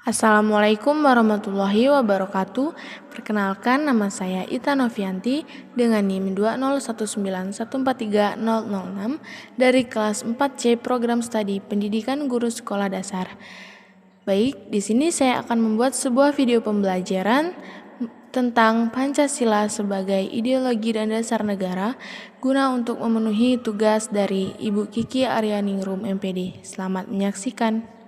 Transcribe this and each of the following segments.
Assalamualaikum warahmatullahi wabarakatuh. Perkenalkan, nama saya Ita Novianti dengan NIM 20191430006 dari kelas 4C Program Studi Pendidikan Guru Sekolah Dasar. Baik, di sini saya akan membuat sebuah video pembelajaran tentang Pancasila sebagai ideologi dan dasar negara guna untuk memenuhi tugas dari Ibu Kiki Aryaningrum MPD. Selamat menyaksikan.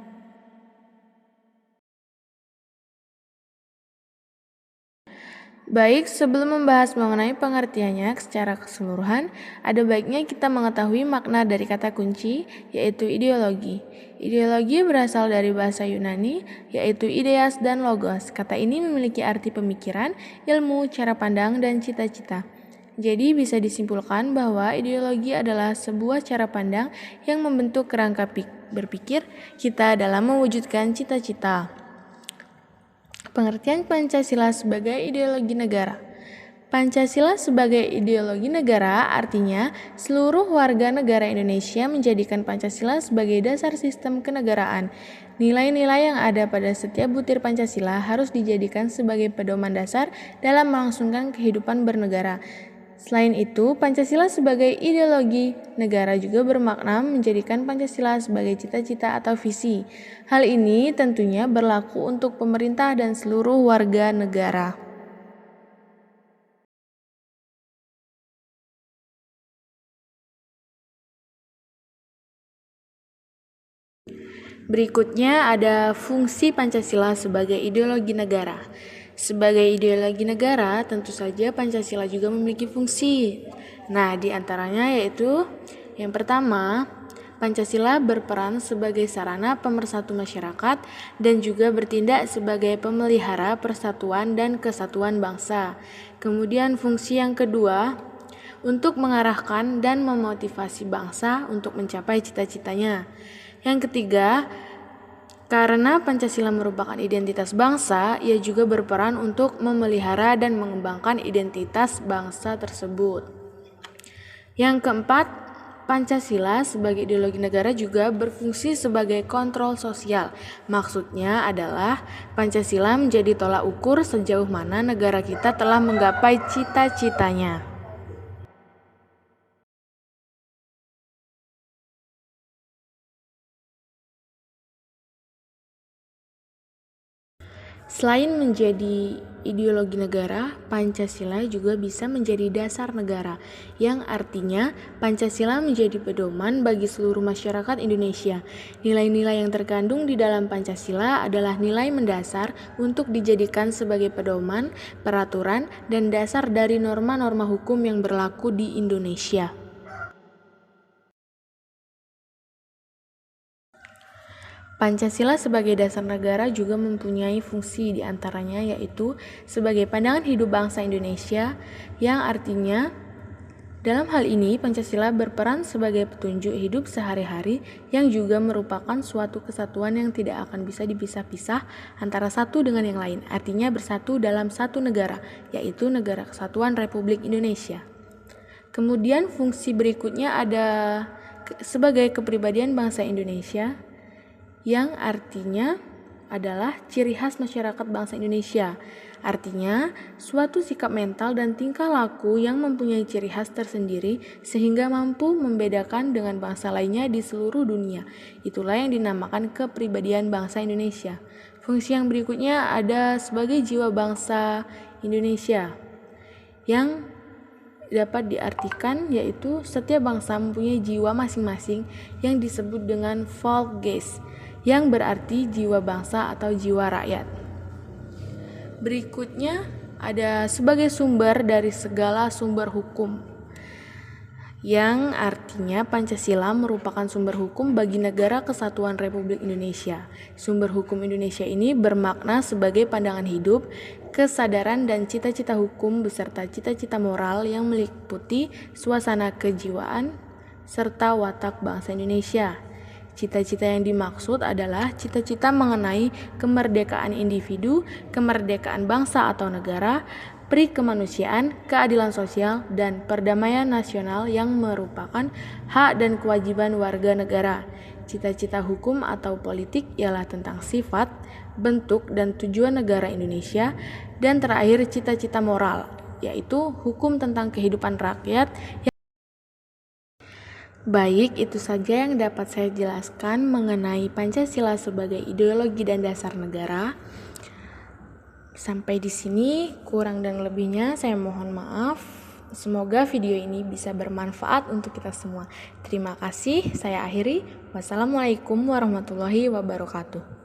Baik, sebelum membahas mengenai pengertiannya secara keseluruhan, ada baiknya kita mengetahui makna dari kata kunci, yaitu ideologi. Ideologi berasal dari bahasa Yunani, yaitu ideas dan logos. Kata ini memiliki arti pemikiran, ilmu, cara pandang, dan cita-cita. Jadi bisa disimpulkan bahwa ideologi adalah sebuah cara pandang yang membentuk kerangka berpikir kita dalam mewujudkan cita-cita. Pengertian Pancasila sebagai ideologi negara. Pancasila sebagai ideologi negara artinya seluruh warga negara Indonesia menjadikan Pancasila sebagai dasar sistem kenegaraan. Nilai-nilai yang ada pada setiap butir Pancasila harus dijadikan sebagai pedoman dasar dalam melangsungkan kehidupan bernegara. Selain itu, Pancasila sebagai ideologi negara juga bermakna menjadikan Pancasila sebagai cita-cita atau visi. Hal ini tentunya berlaku untuk pemerintah dan seluruh warga negara. Berikutnya ada fungsi Pancasila sebagai ideologi negara. Sebagai ideologi negara, tentu saja Pancasila juga memiliki fungsi. Nah, di antaranya yaitu yang pertama, Pancasila berperan sebagai sarana pemersatu masyarakat dan juga bertindak sebagai pemelihara persatuan dan kesatuan bangsa. Kemudian fungsi yang kedua, untuk mengarahkan dan memotivasi bangsa untuk mencapai cita-citanya. Yang ketiga, karena Pancasila merupakan identitas bangsa, ia juga berperan untuk memelihara dan mengembangkan identitas bangsa tersebut. Yang keempat, Pancasila sebagai ideologi negara juga berfungsi sebagai kontrol sosial. Maksudnya adalah Pancasila menjadi tolak ukur sejauh mana negara kita telah menggapai cita-citanya. Selain menjadi ideologi negara, Pancasila juga bisa menjadi dasar negara, yang artinya Pancasila menjadi pedoman bagi seluruh masyarakat Indonesia. Nilai-nilai yang terkandung di dalam Pancasila adalah nilai mendasar untuk dijadikan sebagai pedoman, peraturan, dan dasar dari norma-norma hukum yang berlaku di Indonesia. Pancasila sebagai dasar negara juga mempunyai fungsi diantaranya yaitu sebagai pandangan hidup bangsa Indonesia yang artinya dalam hal ini Pancasila berperan sebagai petunjuk hidup sehari-hari yang juga merupakan suatu kesatuan yang tidak akan bisa dipisah-pisah antara satu dengan yang lain, artinya bersatu dalam satu negara, yaitu Negara Kesatuan Republik Indonesia. Kemudian fungsi berikutnya ada sebagai kepribadian bangsa Indonesia yang artinya adalah ciri khas masyarakat bangsa Indonesia. Artinya, suatu sikap mental dan tingkah laku yang mempunyai ciri khas tersendiri sehingga mampu membedakan dengan bangsa lainnya di seluruh dunia. Itulah yang dinamakan kepribadian bangsa Indonesia. Fungsi yang berikutnya ada sebagai jiwa bangsa Indonesia yang dapat diartikan yaitu setiap bangsa mempunyai jiwa masing-masing yang disebut dengan Volksgeist, yang berarti jiwa bangsa atau jiwa rakyat. Berikutnya ada sebagai sumber dari segala sumber hukum, yang artinya Pancasila merupakan sumber hukum bagi Negara Kesatuan Republik Indonesia. Sumber hukum Indonesia ini bermakna sebagai pandangan hidup, kesadaran dan cita-cita hukum beserta cita-cita moral yang meliputi suasana kejiwaan serta watak bangsa Indonesia. Cita-cita yang dimaksud adalah cita-cita mengenai kemerdekaan individu, kemerdekaan bangsa atau negara, peri kemanusiaan, keadilan sosial, dan perdamaian nasional yang merupakan hak dan kewajiban warga negara. cita-cita hukum atau politik ialah tentang sifat, bentuk, dan tujuan negara Indonesia. Dan terakhir, cita-cita moral, yaitu hukum tentang kehidupan rakyat. Baik, itu saja yang dapat saya jelaskan mengenai Pancasila sebagai ideologi dan dasar negara. Sampai di sini, kurang dan lebihnya saya mohon maaf. Semoga video ini bisa bermanfaat untuk kita semua. Terima kasih, saya akhiri. Wassalamualaikum warahmatullahi wabarakatuh.